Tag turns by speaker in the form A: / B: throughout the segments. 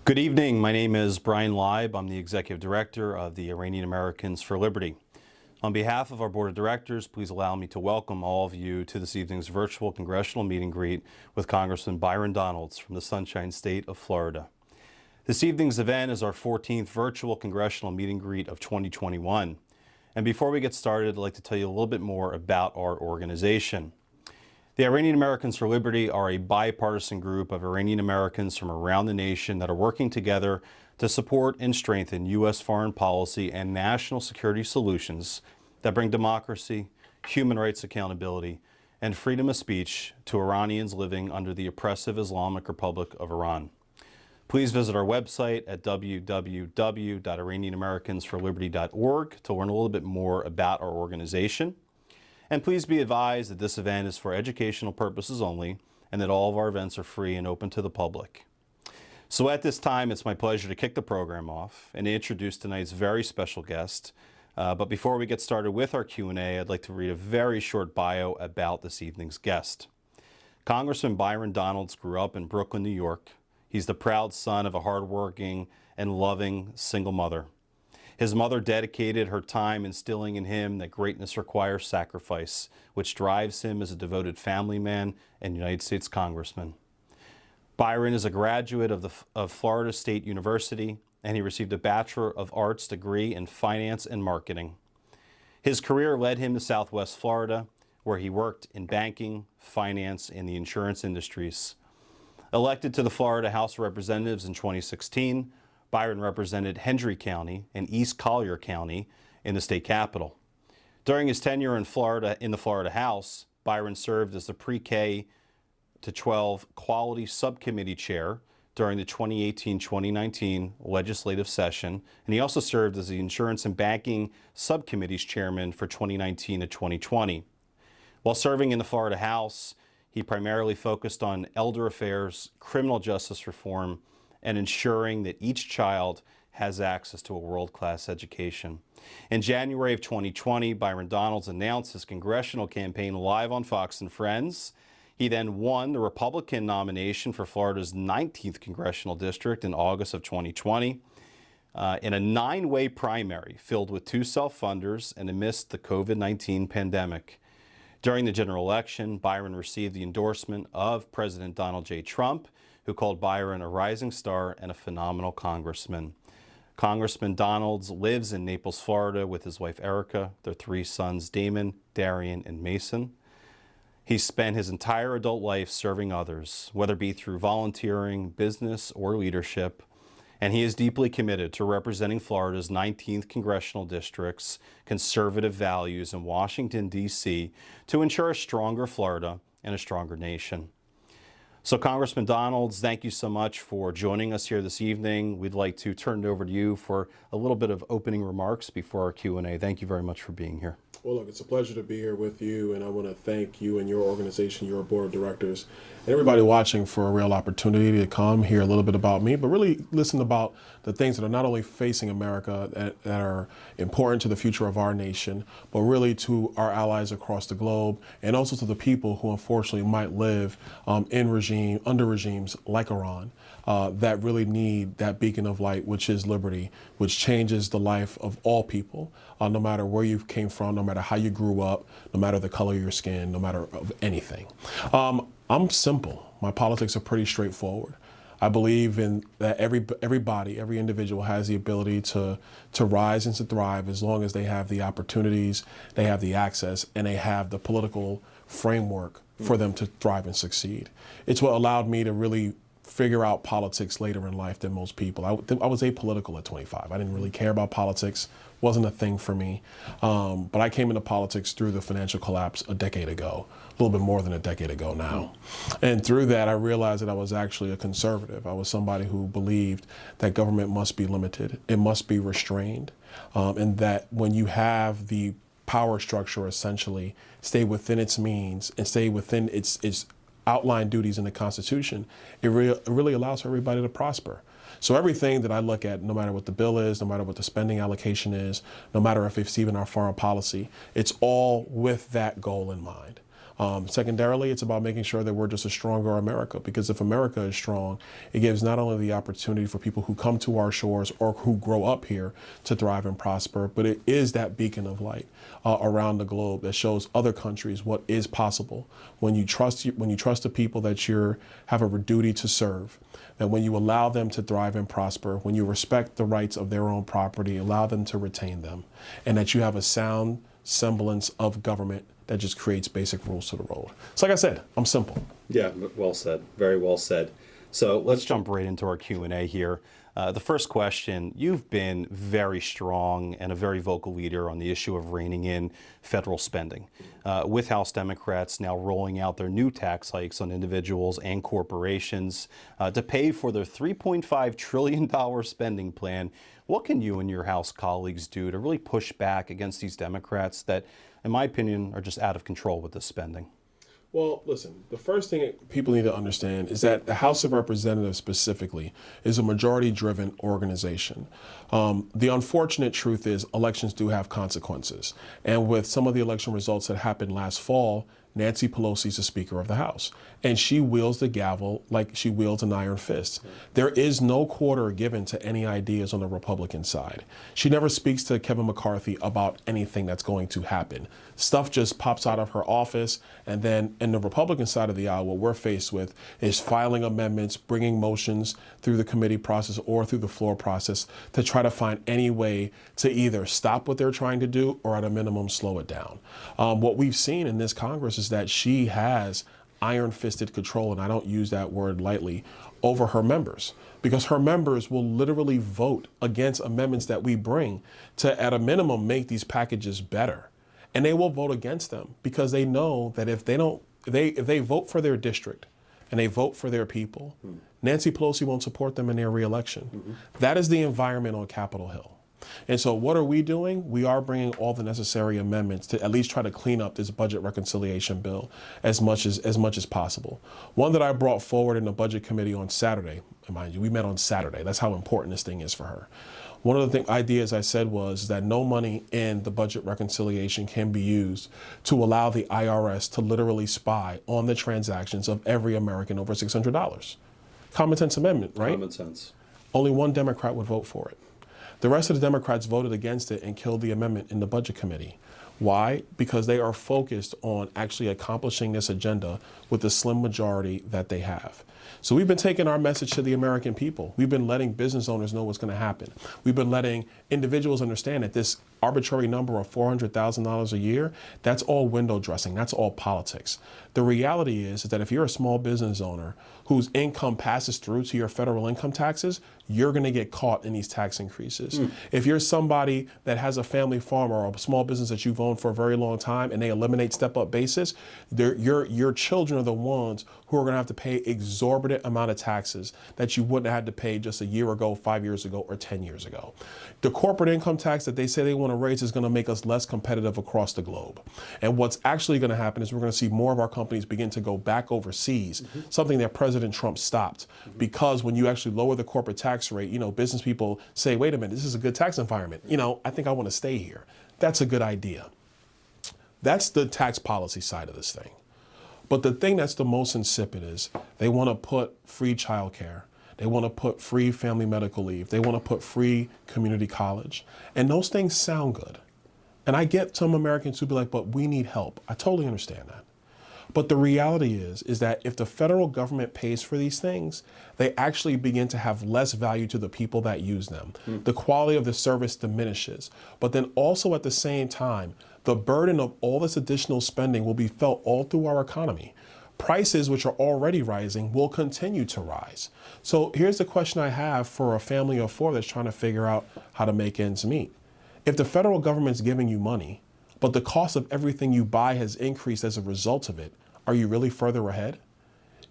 A: Good evening. My name is Brian Leib. I'm the Executive Director of the Iranian Americans for Liberty. On behalf of our Board of Directors, please allow me to welcome all of you to this evening's virtual Congressional Meet and Greet with Congressman Byron Donalds from the Sunshine State of Florida. This evening's event is our 14th virtual Congressional Meet and Greet of 2021. And before we get started, I'd like to tell you a little bit more about our organization. The Iranian Americans for Liberty are a bipartisan group of Iranian Americans from around the nation that are working together to support and strengthen U.S. foreign policy and national security solutions that bring democracy, human rights accountability, and freedom of speech to Iranians living under the oppressive Islamic Republic of Iran. Please visit our website at www.iranianamericansforliberty.org to learn a little bit more about our organization. And please be advised that this event is for educational purposes only and that all of our events are free and open to the public. So at this time, it's my pleasure to kick the program off and introduce tonight's very special guest. But before we get started with our Q&A, I'd like to read a very short bio about this evening's guest. Congressman Byron Donalds grew up in Brooklyn, New York. He's the proud son of a hardworking and loving single mother. His mother dedicated her time instilling in him that greatness requires sacrifice, which drives him as a devoted family man and United States Congressman. Byron is a graduate of Florida State University, and he received a Bachelor of Arts degree in Finance and Marketing. His career led him to Southwest Florida, where he worked in banking, finance, and the insurance industries. Elected to the Florida House of Representatives in 2016, Byron represented Hendry County and East Collier County in the state capitol. During his tenure in the Florida House, Byron served as the Pre-K to 12 Quality Subcommittee Chair during the 2018-2019 legislative session, and he also served as the Insurance and Banking Subcommittee's Chairman for 2019 to 2020. While serving in the Florida House, he primarily focused on elder affairs, criminal justice reform, and ensuring that each child has access to a world-class education. In January of 2020, Byron Donalds announced his congressional campaign live on Fox and Friends. He then won the Republican nomination for Florida's 19th congressional district in August of 2020 in a 9-way primary filled with 2 self-funders and amidst the COVID-19 pandemic. During the general election, Byron received the endorsement of President Donald J. Trump, who called Byron a rising star and a phenomenal congressman. Congressman Donalds lives in Naples, Florida with his wife Erica, their 3 sons Damon, Darian, and Mason. He's spent his entire adult life serving others, whether it be through volunteering, business, or leadership, and he is deeply committed to representing Florida's 19th congressional district's conservative values in Washington, D.C. to ensure a stronger Florida and a stronger nation. So Congressman Donalds, thank you so much for joining us here this evening. We'd like to turn it over to you for a little bit of opening remarks before our Q&A. Thank you very much for being here.
B: Well, look, it's a pleasure to be here with you, and I want to thank you and your organization, your board of directors, and everybody watching for a real opportunity to come hear a little bit about me, but really listen about the things that are not only facing America that are important to the future of our nation, but really to our allies across the globe, and also to the people who unfortunately might live under regimes like Iran that really need that beacon of light, which is liberty, which changes the life of all people, no matter where you came from, no matter how you grew up, no matter the color of your skin, no matter of anything. I'm simple. My politics are pretty straightforward. I believe in that everybody, every individual has the ability to rise and to thrive as long as they have the opportunities, they have the access, and they have the political framework for them to thrive and succeed. It's what allowed me to really figure out politics later in life than most people. I was apolitical at 25. I didn't really care about politics. Wasn't a thing for me. But I came into politics through the financial collapse a decade ago, a little bit more than a decade ago now. And through that, I realized that I was actually a conservative. I was somebody who believed that government must be limited. It must be restrained. And that when you have the power structure essentially stay within its means and stay within its outlined duties in the Constitution, it really allows for everybody to prosper. So everything that I look at, no matter what the bill is, no matter what the spending allocation is, no matter if it's even our foreign policy, it's all with that goal in mind. Secondarily, it's about making sure that we're just a stronger America, because if America is strong, it gives not only the opportunity for people who come to our shores or who grow up here to thrive and prosper, but it is that beacon of light around the globe that shows other countries what is possible when you trust the people that you have a duty to serve. And when you allow them to thrive and prosper, when you respect the rights of their own property, allow them to retain them, and that you have a sound semblance of government that just creates basic rules to the road. So like I said, I'm simple.
C: Yeah, well said. Very well said. So
A: Let's jump right into our Q&A here. The first question, you've been very strong and a very vocal leader on the issue of reining in federal spending. With House Democrats now rolling out their new tax hikes on individuals and corporations to pay for their $3.5 trillion spending plan, what can you and your House colleagues do to really push back against these Democrats that, in my opinion, are just out of control with this spending?
B: Well, listen, the first thing people need to understand is that the House of Representatives specifically is a majority-driven organization. The unfortunate truth is elections do have consequences. And with some of the election results that happened last fall, Nancy Pelosi is the Speaker of the House, and she wields the gavel like she wields an iron fist. There is no quarter given to any ideas on the Republican side. She never speaks to Kevin McCarthy about anything that's going to happen. Stuff just pops out of her office, and then in the Republican side of the aisle, what we're faced with is filing amendments, bringing motions through the committee process or through the floor process to try to find any way to either stop what they're trying to do or at a minimum slow it down. What we've seen in this Congress is that she has iron-fisted control, and I don't use that word lightly, over her members, because her members will literally vote against amendments that we bring to, at a minimum, make these packages better. And they will vote against them because they know that if they vote for their district and they vote for their people, Nancy Pelosi won't support them in their reelection. That is the environment on Capitol Hill. And so what are we doing? We are bringing all the necessary amendments to at least try to clean up this budget reconciliation bill as much as possible. One that I brought forward in the budget committee on Saturday, and mind you, we met on Saturday. That's how important this thing is for her. One of the ideas I said was that no money in the budget reconciliation can be used to allow the IRS to literally spy on the transactions of every American over $600. Common sense amendment, right?
C: Common sense.
B: Only one Democrat would vote for it. The rest of the Democrats voted against it and killed the amendment in the budget committee. Why? Because they are focused on actually accomplishing this agenda with the slim majority that they have. So we've been taking our message to the American people. We've been letting business owners know what's going to happen. We've been letting individuals understand that this arbitrary number of $400,000 a year, that's all window dressing. That's all politics. The reality is that if you're a small business owner whose income passes through to your federal income taxes, you're going to get caught in these tax increases. If you're somebody that has a family farm or a small business that you've owned for a very long time and they eliminate step-up basis, your children are the ones who are going to have to pay exorbitant amount of taxes that you wouldn't have had to pay just a year ago, 5 years ago, or 10 years ago. The corporate income tax that they say they want to raise is going to make us less competitive across the globe. And what's actually going to happen is we're going to see more of our companies begin to go back overseas, something that President Trump stopped. Because when you actually lower the corporate tax rate, business people say, wait a minute, this is a good tax environment. I think I want to stay here. That's a good idea. That's the tax policy side of this thing. But the thing that's the most insipid is they want to put free childcare. They want to put free family medical leave. They want to put free community college. And those things sound good. And I get some Americans who be like, but we need help. I totally understand that. But the reality is that if the federal government pays for these things, they actually begin to have less value to the people that use them. The quality of the service diminishes. But then also at the same time, the burden of all this additional spending will be felt all through our economy. Prices, which are already rising, will continue to rise. So here's the question I have for a family of four that's trying to figure out how to make ends meet. If the federal government's giving you money, but the cost of everything you buy has increased as a result of it, are you really further ahead?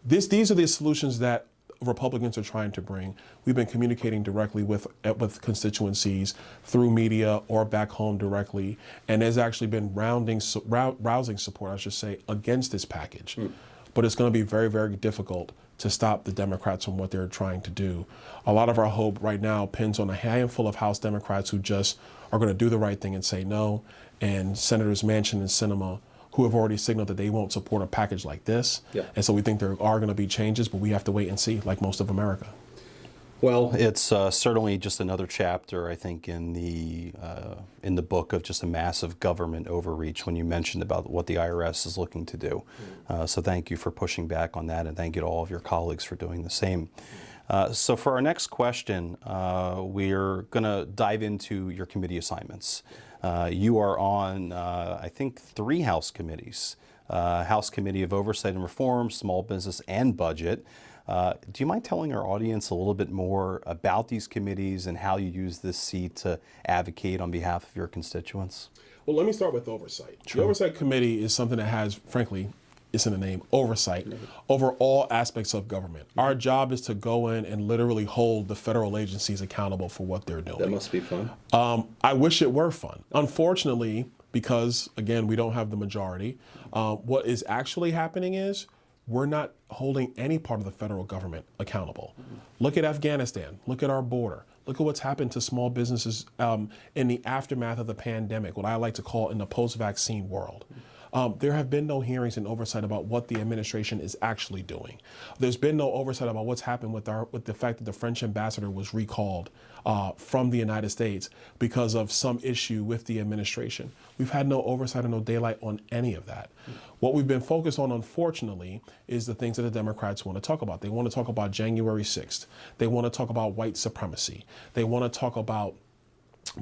B: These are the solutions that Republicans are trying to bring. We've been communicating directly with constituencies through media or back home directly, and there's actually been rousing support, I should say, against this package. But it's going to be very, very difficult to stop the Democrats from what they're trying to do. A lot of our hope right now pins on a handful of House Democrats who just are going to do the right thing and say no, and Senators Manchin and Sinema, who have already signaled that they won't support a package like this. Yeah. And so we think there are going to be changes, but we have to wait and see, like most of America.
A: Well, it's certainly just another chapter, I think, in the book of just a massive government overreach when you mentioned about what the IRS is looking to do. So thank you for pushing back on that, and thank you to all of your colleagues for doing the same. So for our next question, we're going to dive into your committee assignments. You are on, I think, 3 House committees. House Committee of Oversight and Reform, Small Business, and Budget. Do you mind telling our audience a little bit more about these committees and how you use this seat to advocate on behalf of your constituents?
B: Well, let me start with oversight. Sure. The Oversight Committee is something that has, frankly, it's in the name, oversight over all aspects of government. Our job is to go in and literally hold the federal agencies accountable for what they're doing.
C: That must be fun.
B: I wish it were fun. Unfortunately, because, again, we don't have the majority, what is actually happening is we're not holding any part of the federal government accountable. Look at Afghanistan. Look at our border. Look at what's happened to small businesses in the aftermath of the pandemic, what I like to call in the post-vaccine world. There have been no hearings and oversight about what the administration is actually doing. There's been no oversight about what's happened with the fact that the French ambassador was recalled from the United States because of some issue with the administration. We've had no oversight or no daylight on any of that. What we've been focused on, unfortunately, is the things that the Democrats want to talk about. They want to talk about January 6th. They want to talk about white supremacy. They want to talk about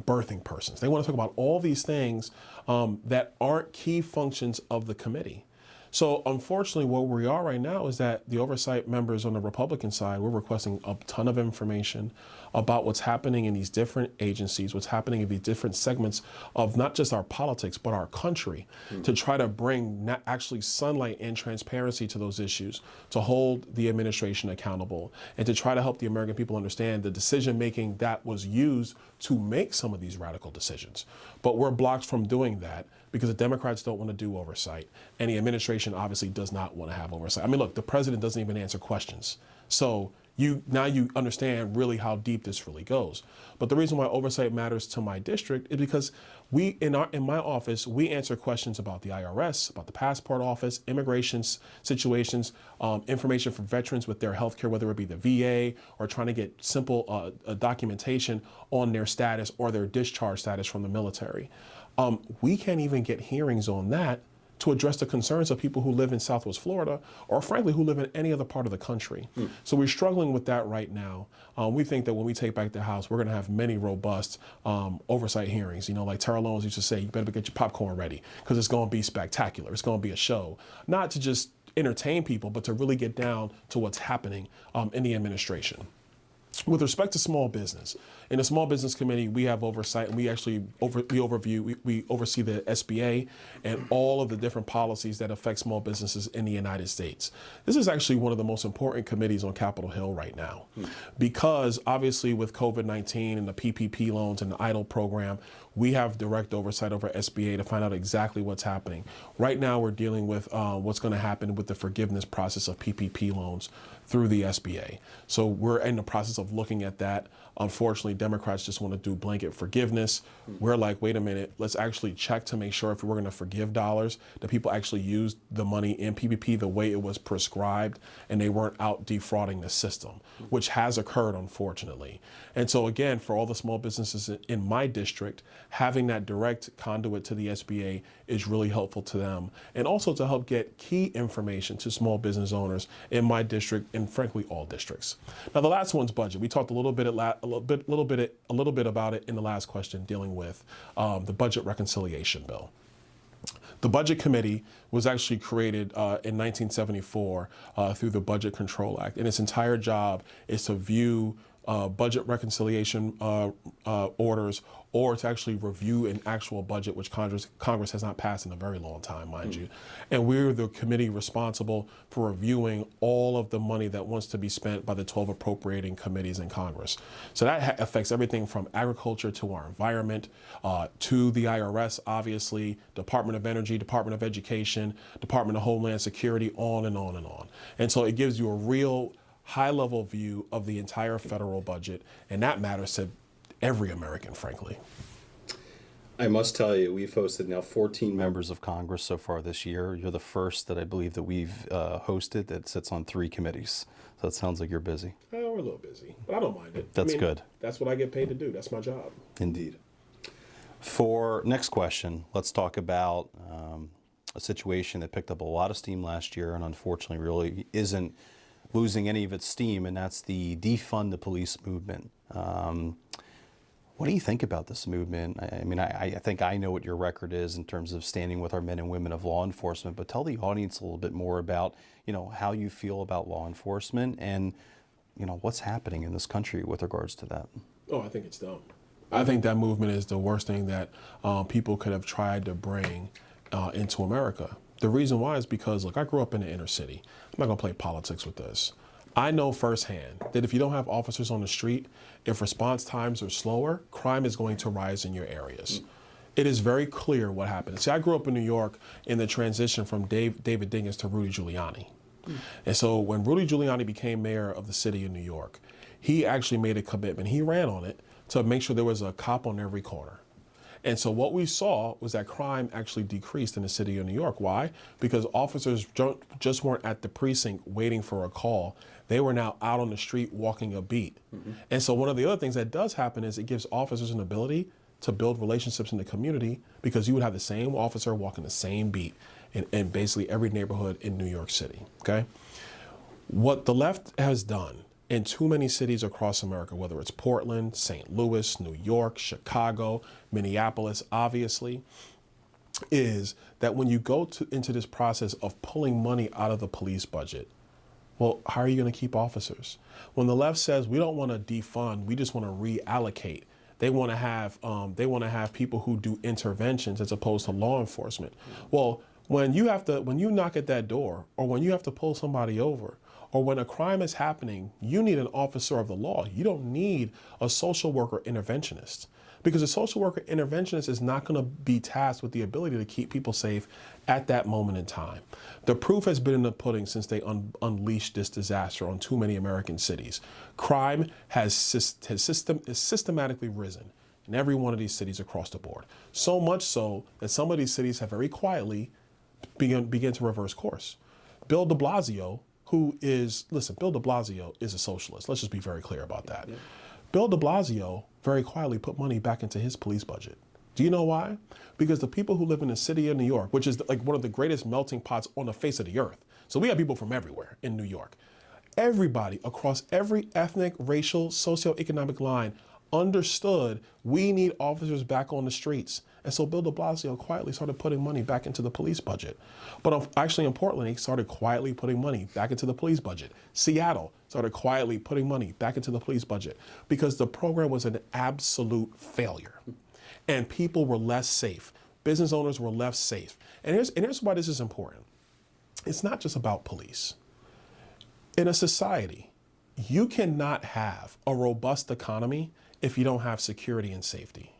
B: birthing persons. They want to talk about all these things that aren't key functions of the committee. So unfortunately, where we are right now is that the oversight members on the Republican side, we're requesting a ton of information about what's happening in these different agencies, what's happening in these different segments of not just our politics, but our country, to try to bring actually sunlight and transparency to those issues, to hold the administration accountable, and to try to help the American people understand the decision making that was used to make some of these radical decisions. But we're blocked from doing that because the Democrats don't want to do oversight, and the administration obviously does not want to have oversight. I mean, look, the president doesn't even answer questions. So now you understand really how deep this really goes. But the reason why oversight matters to my district is because we, in my office, we answer questions about the IRS, about the passport office, immigration situations, information for veterans with their health care, whether it be the VA or trying to get simple documentation on their status or their discharge status from the military. We can't even get hearings on that to address the concerns of people who live in Southwest Florida or frankly who live in any other part of the country. So we're struggling with that right now. We think that when we take back the House, we're going to have many robust oversight hearings. You know, like Terrell Owens used to say, you better get your popcorn ready because it's going to be spectacular. It's going to be a show, not to just entertain people, but to really get down to what's happening in the administration. With respect to small business, in the Small Business Committee, we have oversight, and we actually we oversee the SBA and all of the different policies that affect small businesses in the United States. This is actually one of the most important committees on Capitol Hill right now, because obviously with COVID-19 and the PPP loans and the EIDL program, we have direct oversight over SBA to find out exactly what's happening. Right now, we're dealing with what's going to happen with the forgiveness process of PPP loans through the SBA. So we're in the process of looking at that. Unfortunately, Democrats just want to do blanket forgiveness. We're like, wait a minute, let's actually check to make sure if we're going to forgive dollars, that people actually used the money in PPP the way it was prescribed and they weren't out defrauding the system, which has occurred, unfortunately. And so again, for all the small businesses in my district, having that direct conduit to the SBA is really helpful to them, and also to help get key information to small business owners in my district and frankly all districts. Now the last one's budget. We talked a little bit about it in the last question, dealing with the budget reconciliation bill. The Budget Committee was actually created in 1974 through the Budget Control Act, and its entire job is to view budget reconciliation orders, or to actually review an actual budget, which Congress has not passed in a very long time, mind you. And we're the committee responsible for reviewing all of the money that wants to be spent by the 12 appropriating committees in Congress. So that affects everything from agriculture to our environment, to the IRS, obviously, Department of Energy, Department of Education, Department of Homeland Security, on and on and on. And so it gives you a real high-level view of the entire federal budget, and that matters to every American, frankly.
C: I must tell you, we've hosted now 14
A: Members of Congress so far this year. You're the first that I believe that we've hosted that sits on 3 committees. So it sounds like you're busy.
B: We're a little busy, but I don't mind it.
A: That's good.
B: That's what I get paid to do. That's my job.
A: Indeed. For next question, let's talk about a situation that picked up a lot of steam last year and unfortunately really isn't losing any of its steam, and that's the defund the police movement. What do you think about this movement? I mean, I think I know what your record is in terms of standing with our men and women of law enforcement, but tell the audience a little bit more about, how you feel about law enforcement and, what's happening in this country with regards to that.
B: Oh, I think it's dumb. I think that movement is the worst thing that people could have tried to bring into America. The reason why is because, look, I grew up in the inner city. I'm not going to play politics with this. I know firsthand that if you don't have officers on the street, if response times are slower, crime is going to rise in your areas. It is very clear what happened. See, I grew up in New York in the transition from David Dinkins to Rudy Giuliani. And so when Rudy Giuliani became mayor of the city of New York, he actually made a commitment. He ran on it to make sure there was a cop on every corner. And so what we saw was that crime actually decreased in the city of New York. Why? Because officers just weren't at the precinct waiting for a call. They were now out on the street walking a beat. And so one of the other things that does happen is it gives officers an ability to build relationships in the community, because you would have the same officer walking the same beat in basically every neighborhood in New York City, okay? What the left has done in too many cities across America, whether it's Portland, St. Louis, New York, Chicago, Minneapolis, obviously, is that when you go into this process of pulling money out of the police budget, well, how are you going to keep officers? When the left says we don't want to defund, we just want to reallocate. They want to have people who do interventions as opposed to law enforcement. Well, when you knock at that door, or when you have to pull somebody over, or when a crime is happening, you need an officer of the law. You don't need a social worker interventionist, because a social worker interventionist is not going to be tasked with the ability to keep people safe at that moment in time. The proof has been in the pudding since they unleashed this disaster on too many American cities. Crime has systematically risen in every one of these cities across the board. So much so that some of these cities have very quietly begun to reverse course. Bill de Blasio, Bill de Blasio is a socialist. Let's just be very clear about that. Yeah. Bill de Blasio very quietly put money back into his police budget. Do you know why? Because the people who live in the city of New York, which is like one of the greatest melting pots on the face of the earth. So we have people from everywhere in New York. Everybody across every ethnic, racial, socioeconomic line understood we need officers back on the streets. And so Bill de Blasio quietly started putting money back into the police budget. But actually in Portland, he started quietly putting money back into the police budget. Seattle started quietly putting money back into the police budget because the program was an absolute failure. And people were less safe. Business owners were less safe. And here's why this is important. It's not just about police. In a society, you cannot have a robust economy if you don't have security and safety.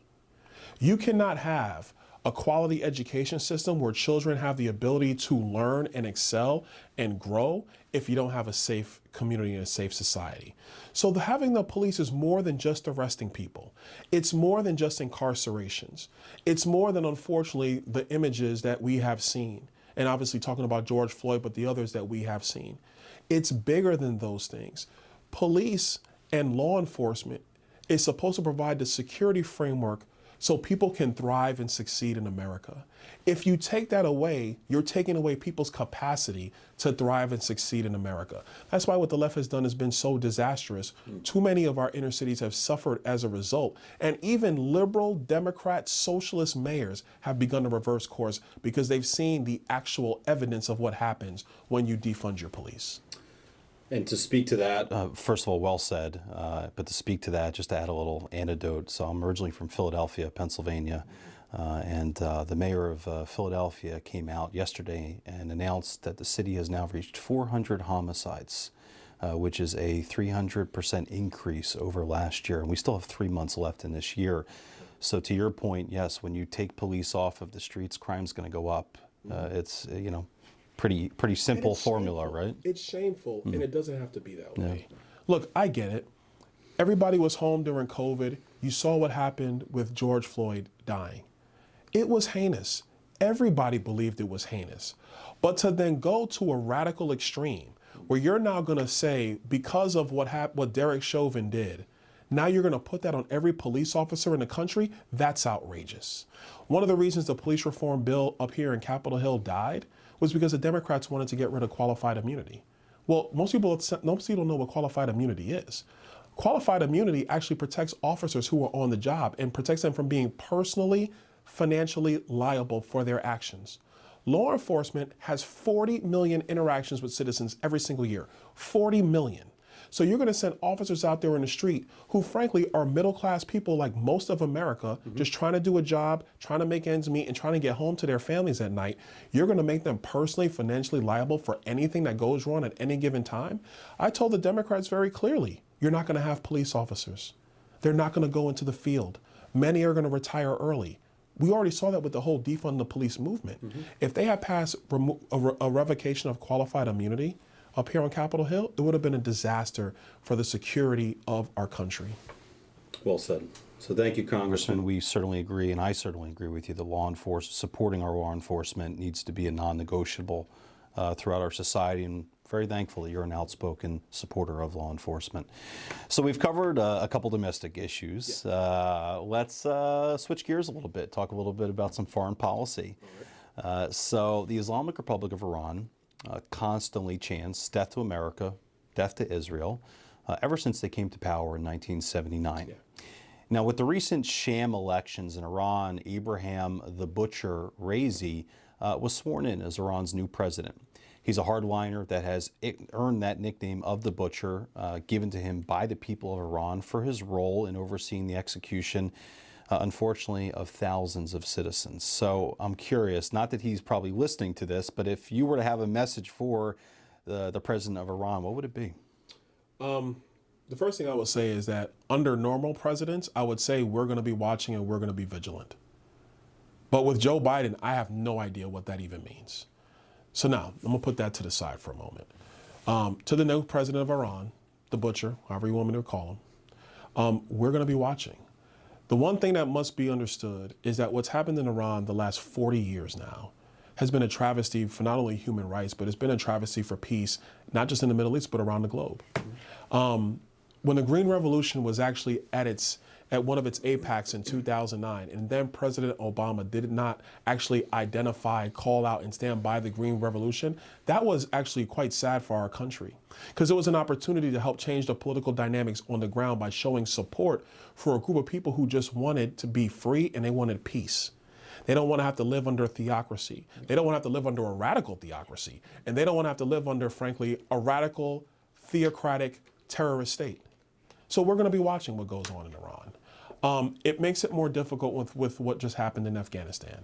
B: You cannot have a quality education system where children have the ability to learn and excel and grow if you don't have a safe community and a safe society. So having the police is more than just arresting people. It's more than just incarcerations. It's more than, unfortunately, the images that we have seen. And obviously talking about George Floyd, but the others that we have seen. It's bigger than those things. Police and law enforcement is supposed to provide the security framework so people can thrive and succeed in America. If you take that away, you're taking away people's capacity to thrive and succeed in America. That's why what the left has done has been so disastrous. Too many of our inner cities have suffered as a result. And even liberal, Democrat, socialist mayors have begun to reverse course because they've seen the actual evidence of what happens when you defund your police.
C: And to speak to that,
A: First of all, well said. But to speak to that, just to add a little anecdote. So I'm originally from Philadelphia, Pennsylvania. And the mayor of Philadelphia came out yesterday and announced that the city has now reached 400 homicides, which is a 300% increase over last year. And we still have 3 months left in this year. So to your point, yes, when you take police off of the streets, crime's going to go up. It's, pretty simple formula,
B: shameful.
A: right?
B: It's shameful, and it doesn't have to be that way. Look, I get it. Everybody was home during COVID. You saw what happened with George Floyd dying. It was heinous. Everybody believed it was heinous. But to then go to a radical extreme where you're now going to say, because of what Derek Chauvin did, now you're going to put that on every police officer in the country, that's outrageous. One of the reasons the police reform bill up here in Capitol Hill died was because the Democrats wanted to get rid of qualified immunity. Well, most people don't know what qualified immunity is. Qualified immunity actually protects officers who are on the job and protects them from being personally, financially liable for their actions. Law enforcement has 40 million interactions with citizens every single year. 40 million. So you're going to send officers out there in the street who, frankly, are middle-class people like most of America, just trying to do a job, trying to make ends meet, and trying to get home to their families at night. You're going to make them personally, financially liable for anything that goes wrong at any given time. I told the Democrats very clearly, you're not going to have police officers. They're not going to go into the field. Many are going to retire early. We already saw that with the whole defund the police movement. If they had passed a revocation of qualified immunity up here on Capitol Hill, it would have been a disaster for the security of our country.
C: well said. So thank you, Congressman.
A: We certainly agree, and I certainly agree with you, that supporting our law enforcement needs to be a non-negotiable throughout our society, and very thankful that you're an outspoken supporter of law enforcement. So we've covered a couple domestic issues. Let's switch gears a little bit, talk a little bit about some foreign policy. So the Islamic Republic of Iran constantly chants death to America, death to Israel, ever since they came to power in 1979. Now, with the recent sham elections in Iran, Abraham the Butcher Raisi was sworn in as Iran's new president. He's a hardliner that has earned that nickname of the Butcher, given to him by the people of Iran for his role in overseeing the execution, unfortunately, of thousands of citizens. So I'm curious, not that he's probably listening to this, but if you were to have a message for the president of Iran, what would it be?
B: The first thing I would say is that under normal presidents, I would say we're going to be watching and we're going to be vigilant. But with Joe Biden, I have no idea what that even means. So now, I'm going to put that to the side for a moment. To the new president of Iran, the Butcher, however you want me to call him, we're going to be watching. The one thing that must be understood is that what's happened in Iran the last 40 years now has been a travesty for not only human rights, but it's been a travesty for peace, not just in the Middle East, but around the globe. When the Green Revolution was actually at one of its apex in 2009, and then President Obama did not actually identify, call out, and stand by the Green Revolution, that was actually quite sad for our country, because it was an opportunity to help change the political dynamics on the ground by showing support for a group of people who just wanted to be free and they wanted peace. They don't want to have to live under a theocracy. They don't want to have to live under a radical theocracy. And they don't want to have to live under, frankly, a radical, theocratic, terrorist state. So we're going to be watching what goes on in Iran. It makes it more difficult with what just happened in Afghanistan.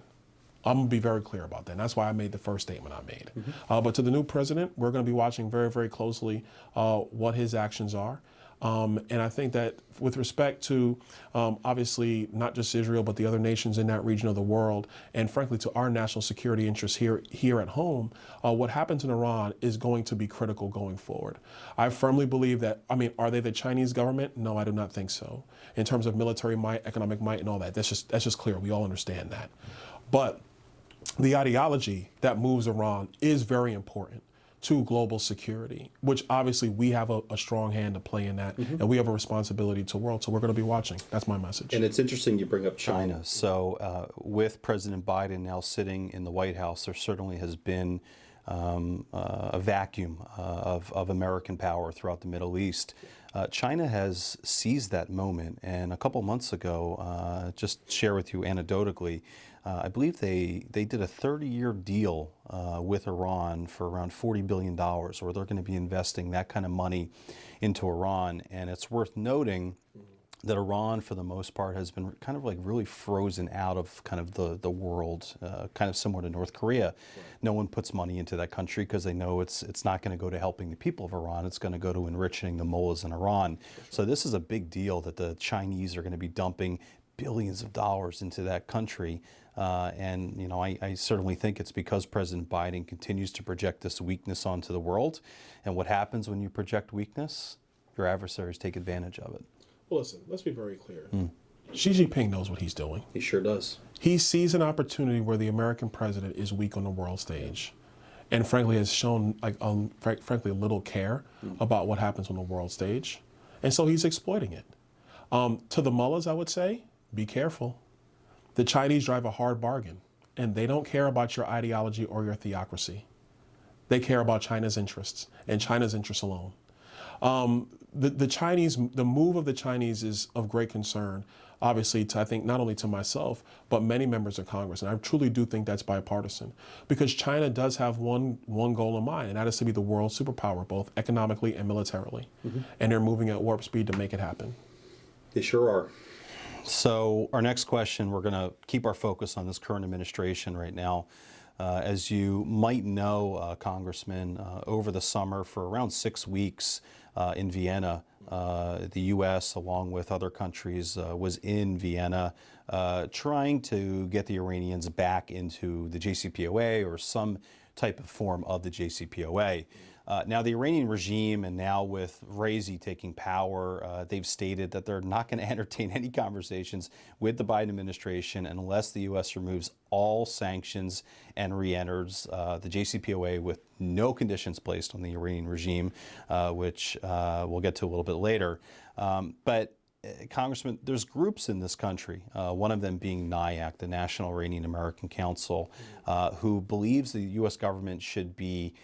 B: I'm going to be very clear about that. And that's why I made the first statement I made. But to the new president, we're going to be watching very, very closely what his actions are. And I think that with respect to, obviously, not just Israel, but the other nations in that region of the world, and frankly, to our national security interests here at home, what happens in Iran is going to be critical going forward. I firmly believe that, are they the Chinese government? No, I do not think so. In terms of military might, economic might, and all that, that's just clear. We all understand that. But the ideology that moves Iran is very important to global security, which obviously we have a strong hand to play in that, and we have a responsibility to the world. So we're going to be watching. That's my message.
C: And it's interesting you bring up China.
A: So with President Biden now sitting in the White House, there certainly has been a vacuum of American power throughout the Middle East. China has seized that moment, and a couple months ago, just share with you anecdotally, I believe they did a 30-year deal with Iran for around $40 billion, where they're going to be investing that kind of money into Iran. And it's worth noting that Iran, for the most part, has been kind of like really frozen out of kind of the world, kind of similar to North Korea. Right. No one puts money into that country because they know it's not going to go to helping the people of Iran. It's going to go to enriching the mullahs in Iran. So this is a big deal that the Chinese are going to be dumping billions of dollars into that country. And, you know, I certainly think it's because President Biden continues to project this weakness onto the world. And what happens when you project weakness? Your adversaries take advantage of it.
B: Well, listen, let's be very clear. Xi Jinping knows what he's doing.
C: He sure does.
B: He sees an opportunity where the American president is weak on the world stage, and frankly has shown frankly little care about what happens on the world stage, and so he's exploiting it. To the mullahs, I would say, be careful. The Chinese drive a hard bargain, and they don't care about your ideology or your theocracy. They care about China's interests and China's interests alone. The move of the Chinese is of great concern, obviously, to, I think, not only to myself, but many members of Congress. And I truly do think that's bipartisan, because China does have one goal in mind, and that is to be the world superpower, both economically and militarily. And they're moving at warp speed to make it happen.
C: They sure are.
A: So our next question, we're going to keep our focus on this current administration right now. As you might know, Congressman, over the summer for around 6 weeks in Vienna, the U.S., along with other countries, was in Vienna trying to get the Iranians back into the JCPOA or some type of form of the JCPOA. Now, the Iranian regime, and now with Raisi taking power, they've stated that they're not going to entertain any conversations with the Biden administration unless the U.S. removes all sanctions and re-enters the JCPOA with no conditions placed on the Iranian regime, which we'll get to a little bit later. But Congressman, there's groups in this country, one of them being NIAC, the National Iranian American Council, who believes the U.S. government should be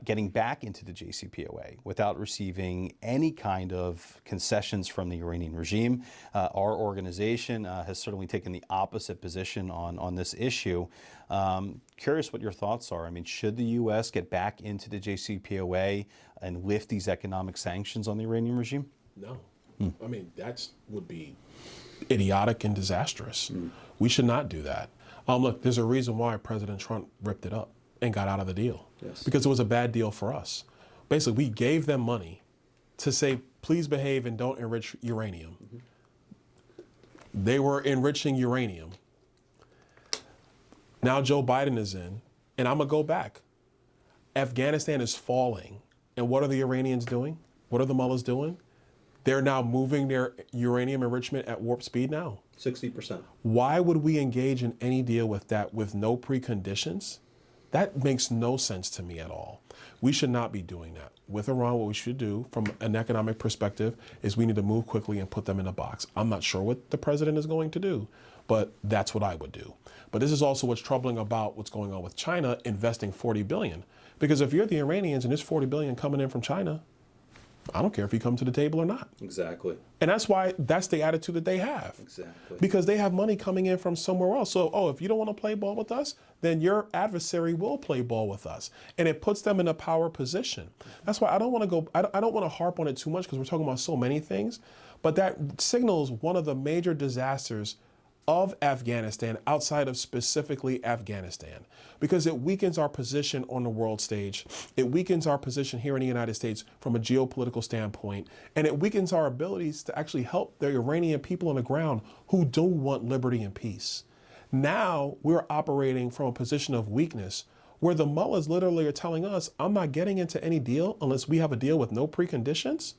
A: getting back into the JCPOA without receiving any kind of concessions from the Iranian regime. Our organization has certainly taken the opposite position on this issue. Curious what your thoughts are. I mean, should the U.S. get back into the JCPOA and lift these economic sanctions on the Iranian regime?
B: No. I mean, that would be idiotic and disastrous. We should not do that. Look, there's a reason why President Trump ripped it up and got out of the deal.
C: Yes.
B: Because it was a bad deal for us. Basically, we gave them money to say, please behave and don't enrich uranium. They were enriching uranium. Now Joe Biden is in, and I'm going to go back. Afghanistan is falling. And what are the Iranians doing? What are the mullahs doing? They're now moving their uranium enrichment at warp speed now.
C: 60%.
B: Why would we engage in any deal with that with no preconditions? That makes no sense to me at all. We should not be doing that. With Iran, what we should do from an economic perspective is we need to move quickly and put them in a box. I'm not sure what the president is going to do, but that's what I would do. But this is also what's troubling about what's going on with China investing $40 billion. Because if you're the Iranians and there's $40 billion coming in from China, I don't care if you come to the table or not.
C: Exactly.
B: And that's why that's the attitude that they have.
C: Exactly.
B: Because they have money coming in from somewhere else. So, if you don't want to play ball with us, then your adversary will play ball with us. And it puts them in a power position. That's why I don't want to harp on it too much because we're talking about so many things. But that signals one of the major disasters of Afghanistan outside of specifically Afghanistan, because it weakens our position on the world stage. It weakens our position here in the United States from a geopolitical standpoint, and it weakens our abilities to actually help the Iranian people on the ground who do want liberty and peace. Now we're operating from a position of weakness where the mullahs literally are telling us, I'm not getting into any deal unless we have a deal with no preconditions.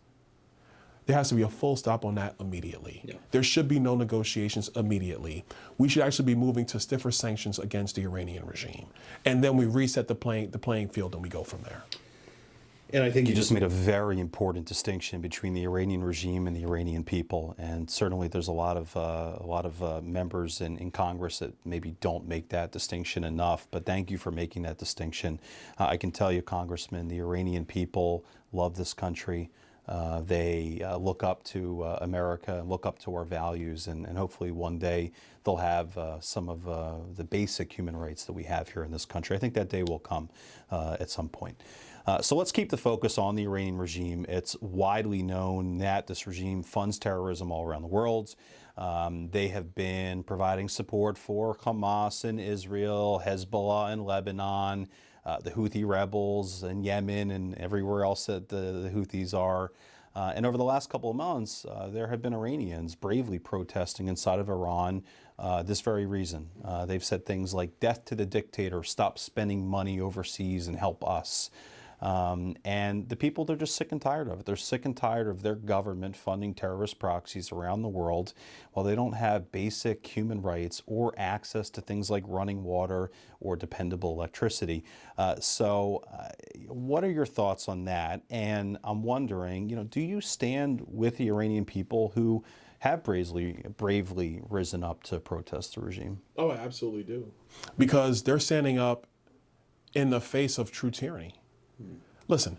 B: There has to be a full stop on that immediately. Yeah. There should be no negotiations immediately. We should actually be moving to stiffer sanctions against the Iranian regime. And then we reset the playing field and we go from there.
C: And I think
A: You just made a very important distinction between the Iranian regime and the Iranian people, and certainly there's a lot of members in Congress that maybe don't make that distinction enough. But thank you for making that distinction. I can tell you, Congressman, the Iranian people love this country. They look up to America and look up to our values, and hopefully one day they'll have some of the basic human rights that we have here in this country. I think that day will come at some point. So let's keep the focus on the Iranian regime. It's widely known that this regime funds terrorism all around the world. They have been providing support for Hamas in Israel, Hezbollah in Lebanon, the Houthi rebels in Yemen and everywhere else that the Houthis are. And over the last couple of months, there have been Iranians bravely protesting inside of Iran this very reason. They've said things like, "Death to the dictator, stop spending money overseas and help us." And the people, they're just sick and tired of it. They're sick and tired of their government funding terrorist proxies around the world while they don't have basic human rights or access to things like running water or dependable electricity. What are your thoughts on that? And I'm wondering, do you stand with the Iranian people who have bravely risen up to protest the regime?
B: Oh, I absolutely do. Because they're standing up in the face of true tyranny. Listen,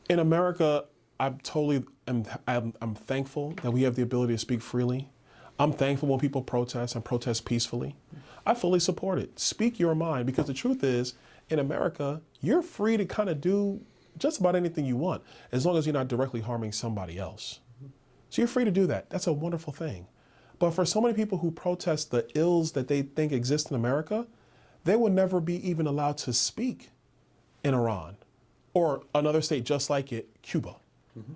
B: in America, I'm thankful that we have the ability to speak freely. I'm thankful when people protest and protest peacefully. I fully support it. Speak your mind, because the truth is, in America, you're free to kind of do just about anything you want, as long as you're not directly harming somebody else. So you're free to do that. That's a wonderful thing. But for so many people who protest the ills that they think exist in America, they will never be even allowed to speak in Iran or another state just like it, Cuba,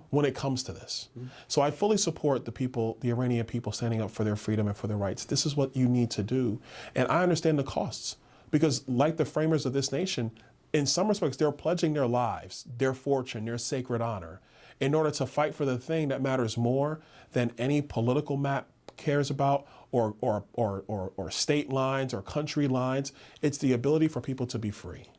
B: when it comes to this. So I fully support the people, the Iranian people, standing up for their freedom and for their rights. This is what you need to do. And I understand the costs, because like the framers of this nation, in some respects, they're pledging their lives, their fortune, their sacred honor in order to fight for the thing that matters more than any political map cares about or state lines or country lines. It's the ability for people to be free.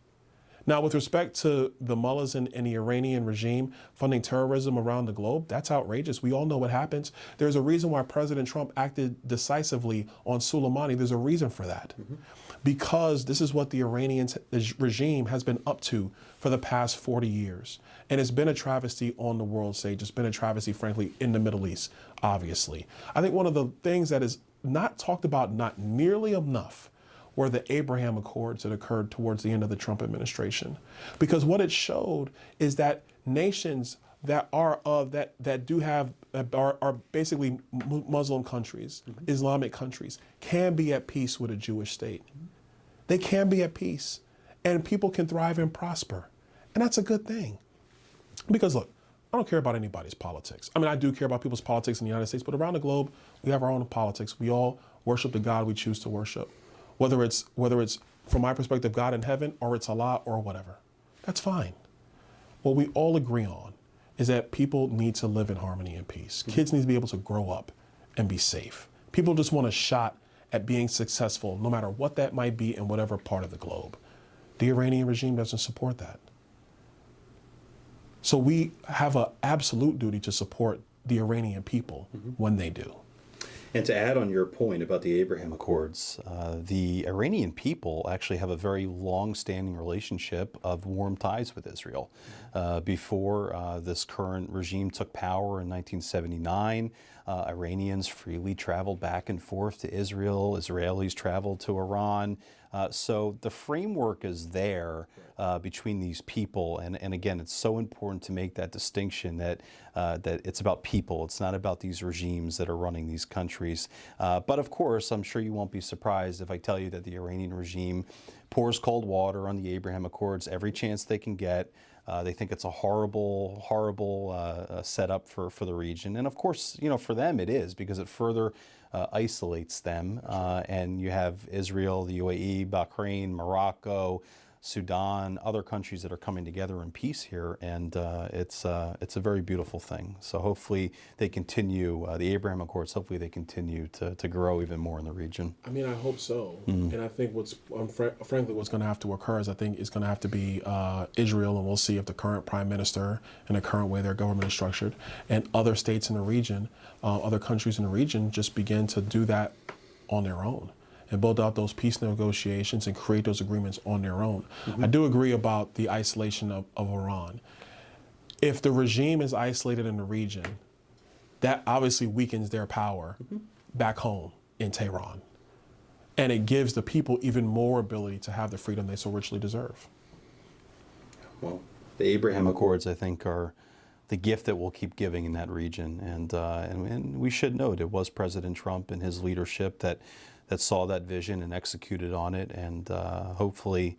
B: Now, with respect to the mullahs in the Iranian regime funding terrorism around the globe, that's outrageous. We all know what happens. There's a reason why President Trump acted decisively on Soleimani. There's a reason for that. Because this is what the Iranian regime has been up to for the past 40 years. And it's been a travesty on the world stage. It's been a travesty, frankly, in the Middle East, obviously. I think one of the things that is not talked about not nearly enough were the Abraham Accords that occurred towards the end of the Trump administration. Because what it showed is that nations that are basically Muslim countries, Islamic countries, can be at peace with a Jewish state. They can be at peace, and people can thrive and prosper. And that's a good thing. Because look, I don't care about anybody's politics. I mean, I do care about people's politics in the United States, but around the globe, we have our own politics. We all worship the God we choose to worship. Whether it's from my perspective, God in heaven, or it's Allah or whatever. That's fine. What we all agree on is that people need to live in harmony and peace. Kids need to be able to grow up and be safe. People just want a shot at being successful, no matter what that might be in whatever part of the globe. The Iranian regime doesn't support that. So we have an absolute duty to support the Iranian people when they do.
C: And to add on your point about the Abraham
A: Accords, the Iranian people actually have a very long-standing relationship of warm ties with Israel. Before this current regime took power in 1979, Iranians freely traveled back and forth to Israel. Israelis traveled to Iran. So the framework is there between these people. And again, it's so important to make that distinction that it's about people. It's not about these regimes that are running these countries. But of course, I'm sure you won't be surprised if I tell you that the Iranian regime pours cold water on the Abraham Accords every chance they can get. They think it's a horrible setup for the region. And of course, for them it is, because it further isolates them. And you have Israel, the UAE, Bahrain, Morocco, Sudan, other countries that are coming together in peace here, and it's a very beautiful thing. So hopefully they continue, the Abraham Accords, hopefully they continue to grow even more in the region.
B: I mean, I hope so. And I think frankly, what's going to have to occur is I think it's going to have to be Israel, and we'll see if the current prime minister and the current way their government is structured, and other states in the region, other countries in the region, just begin to do that on their own and build out those peace negotiations and create those agreements on their own. I do agree about the isolation of Iran. If the regime is isolated in the region, that obviously weakens their power back home in Tehran. And it gives the people even more ability to have the freedom they so richly deserve.
C: Well, the Abraham
A: Accords, I think, are the gift that we'll keep giving in that region. And we should note it was President Trump and his leadership that saw that vision and executed on it. And hopefully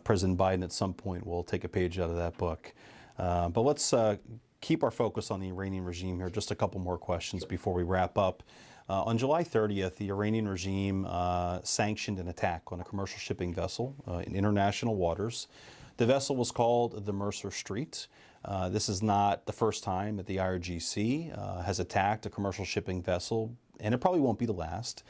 A: President Biden at some point will take a page out of that book. But let's keep our focus on the Iranian regime here. Just a couple more questions before we wrap up. On July 30th, the Iranian regime sanctioned an attack on a commercial shipping vessel in international waters. The vessel was called the Mercer Street. This is not the first time that the IRGC has attacked a commercial shipping vessel, and it probably won't be the last.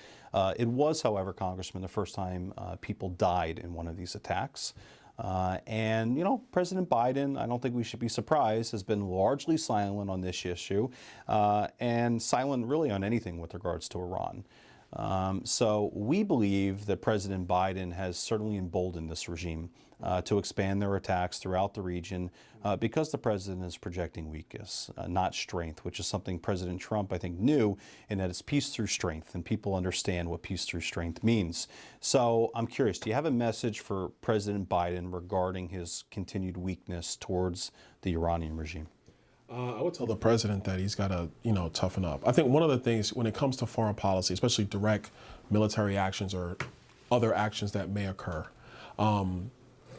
A: It was, however, Congressman, the first time people died in one of these attacks. And, you know, President Biden, I don't think we should be surprised, has been largely silent on this issue and silent really on anything with regards to Iran. So we believe that President Biden has certainly emboldened this regime to expand their attacks throughout the region because the president is projecting weakness, not strength, which is something President Trump, I think, knew, in that it's peace through strength, and people understand what peace through strength means. So I'm curious, do you have a message for President Biden regarding his continued weakness towards the Iranian regime?
B: I would tell the president that he's got to, toughen up. I think one of the things when it comes to foreign policy, especially direct military actions or other actions that may occur,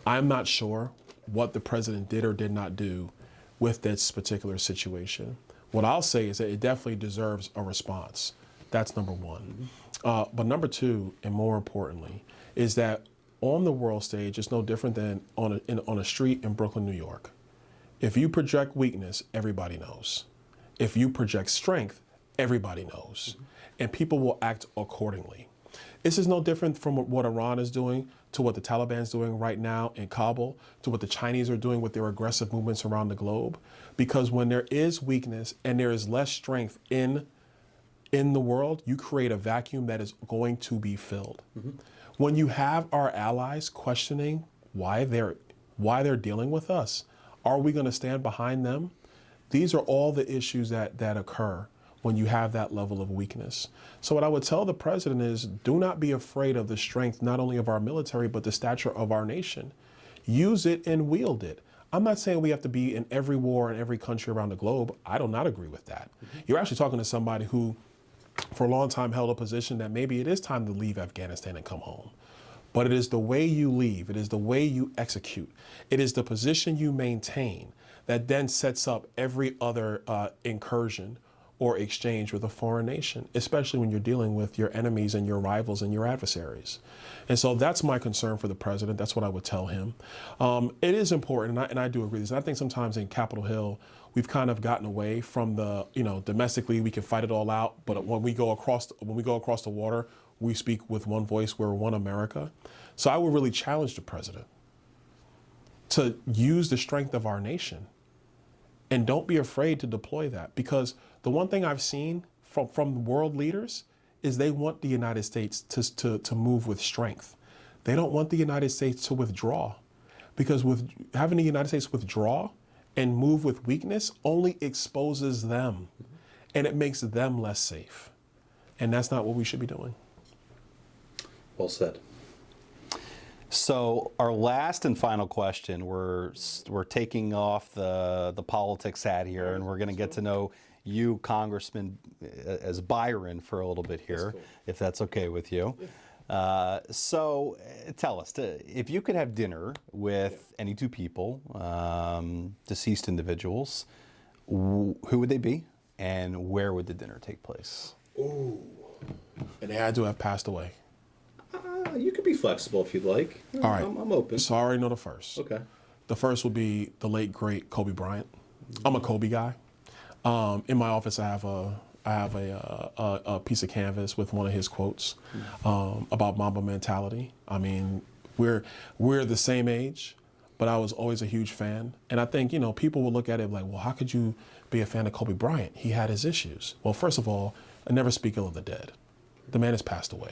B: I'm not sure what the president did or did not do with this particular situation. What I'll say is that it definitely deserves a response. That's number one. But number two, and more importantly, is that on the world stage, it's no different than on a street in Brooklyn, New York. If you project weakness, everybody knows. If you project strength, everybody knows. And people will act accordingly. This is no different from what Iran is doing, to what the Taliban is doing right now in Kabul, to what the Chinese are doing with their aggressive movements around the globe. Because when there is weakness and there is less strength in the world, you create a vacuum that is going to be filled. When you have our allies questioning why they're dealing with us, are we going to stand behind them? These are all the issues that occur when you have that level of weakness. So what I would tell the president is, do not be afraid of the strength, not only of our military, but the stature of our nation. Use it and wield it. I'm not saying we have to be in every war in every country around the globe. I do not agree with that. You're actually talking to somebody who, for a long time, held a position that maybe it is time to leave Afghanistan and come home. But it is the way you leave, it is the way you execute, it is the position you maintain that then sets up every other incursion or exchange with a foreign nation, especially when you're dealing with your enemies and your rivals and your adversaries. And so that's my concern for the president. That's what I would tell him. It is important, and I do agree with this. I think sometimes in Capitol Hill, we've kind of gotten away from the, domestically we can fight it all out, but when we go across the water, we speak with one voice. We're one America. So I would really challenge the president to use the strength of our nation, and don't be afraid to deploy that, because the one thing I've seen from world leaders is they want the United States to move with strength. They don't want the United States to withdraw, because with having the United States withdraw and move with weakness only exposes them, and it makes them less safe. And that's not what we should be doing.
C: Well said.
A: So our last and final question, we're taking off the politics hat here, and we're going to get to know you, Congressman, as Byron for a little bit here,
B: cool,
A: if that's okay with you. So tell us, if you could have dinner with any two people, deceased individuals, who would they be, and where would the dinner take place?
B: Ooh, and they had to have passed away.
C: You could be flexible if you'd like.
B: All right.
C: I'm open.
B: So I already know the first.
C: Okay.
B: The first would be the late great Kobe Bryant. I'm a Kobe guy. In my office, I have a piece of canvas with one of his quotes about Mamba mentality. I mean, we're the same age, but I was always a huge fan. And I think, people will look at it like, well, how could you be a fan of Kobe Bryant? He had his issues. Well, first of all, I never speak ill of the dead. The man has passed away.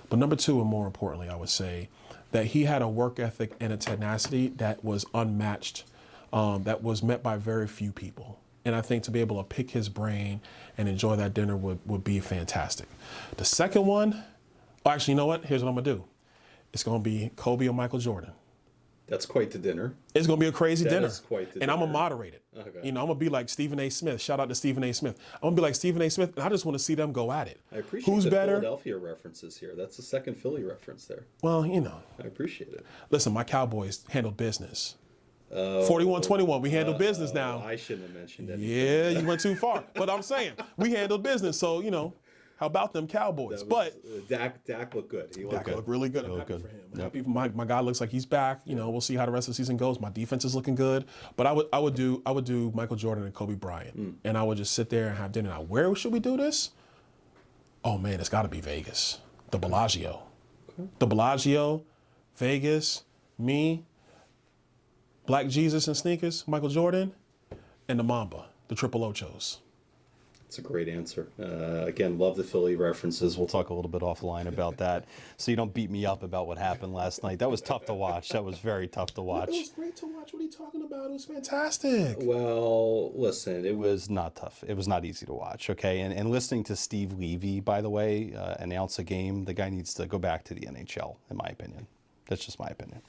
B: But number two, and more importantly, I would say that he had a work ethic and a tenacity that was unmatched, that was met by very few people. And I think to be able to pick his brain and enjoy that dinner would be fantastic. The second one, actually, you know what? Here's what I'm going to do. It's going to be Kobe or Michael Jordan.
C: That's quite the dinner.
B: It's going to be a crazy dinner.
C: Is quite the
B: and I'm going to
C: dinner.
B: moderate it.
C: Okay.
B: I'm going to be like Stephen A. Smith. Shout out to Stephen A. Smith. I'm going to be like Stephen A. Smith, and I just want to see them go at it.
C: I appreciate
B: Who's
C: the
B: better?
C: Philadelphia references here. That's the second Philly reference there.
B: Well,
C: I appreciate it.
B: listen, my Cowboys handled business. 41-21, we handle business now.
C: I shouldn't have mentioned anything.
B: Yeah, you went too far. But I'm saying, we handled business. So, how about them Cowboys? But
C: Dak looked good. He looked
B: Dak
C: good.
B: looked really good. I'm happy for him. I'm happy my guy looks like he's back. We'll see how the rest of the season goes. My defense is looking good. But I would do Michael Jordan and Kobe Bryant. And I would just sit there and have dinner. Now, where should we do this? Oh man, it's gotta be Vegas. The Bellagio. Okay. The Bellagio, Vegas, me, Black Jesus and sneakers, Michael Jordan, and the Mamba, the Triple Ochos.
C: It's a great answer. Again, love the Philly references.
A: We'll talk a little bit offline about that, so you don't beat me up about what happened last night. That was tough to watch. That was very tough to watch.
B: It was great to watch. What are you talking about? It was fantastic.
C: Well, listen,
A: It was not tough. It was not easy to watch, okay? And listening to Steve Levy, by the way, announce a game, the guy needs to go back to the NHL, in my opinion. That's just my opinion.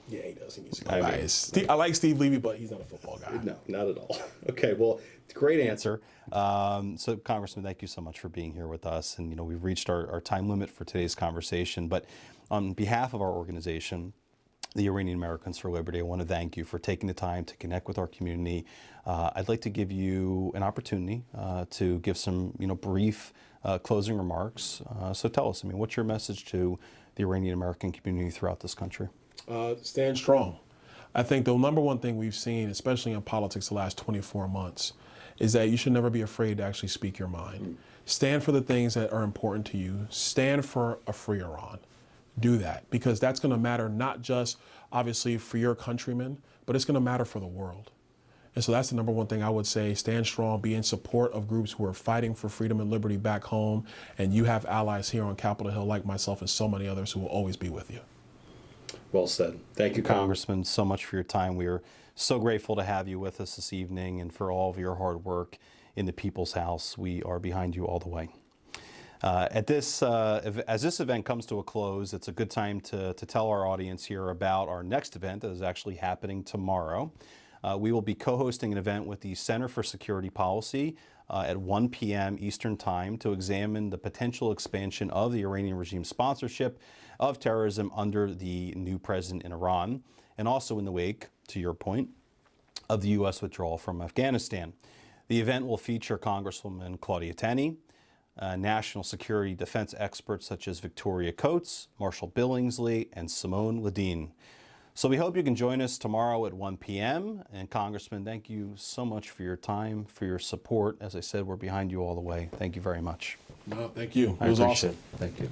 B: Yeah, he does. He needs to go back. I like Steve Levy, but he's not a football guy.
C: No, not at all. Okay, well, great answer.
A: So, Congressman, thank you so much for being here with us. And, we've reached our time limit for today's conversation. But on behalf of our organization, the Iranian Americans for Liberty, I want to thank you for taking the time to connect with our community. I'd like to give you an opportunity to give some, brief closing remarks. So tell us, what's your message to the Iranian American community throughout this country?
B: Stand strong. I think the number one thing we've seen, especially in politics the last 24 months, is that you should never be afraid to actually speak your mind. Stand for the things that are important to you. Stand for a free Iran. Do that, because that's going to matter not just, obviously, for your countrymen, but it's going to matter for the world. And so that's the number one thing I would say. Stand strong, be in support of groups who are fighting for freedom and liberty back home. And you have allies here on Capitol Hill like myself and so many others who will always be with you.
C: Well said. Thank you,
A: Congressman, so much for your time. We are so grateful to have you with us this evening, and for all of your hard work in the People's House. We are behind you all the way. As this event comes to a close, it's a good time to tell our audience here about our next event that is actually happening tomorrow. We will be co-hosting an event with the Center for Security Policy at 1 p.m. Eastern Time to examine the potential expansion of the Iranian regime's sponsorship of terrorism under the new president in Iran, and also in the wake, to your point, of the U.S. withdrawal from Afghanistan. The event will feature Congresswoman Claudia Tenney, national security defense experts such as Victoria Coates, Marshall Billingsley, and Simone Ledeen. So we hope you can join us tomorrow at 1 p.m. And Congressman, thank you so much for your time, for your support. As I said, we're behind you all the way. Thank you very much.
B: No, thank you.
A: It
B: was awesome.
C: Thank you.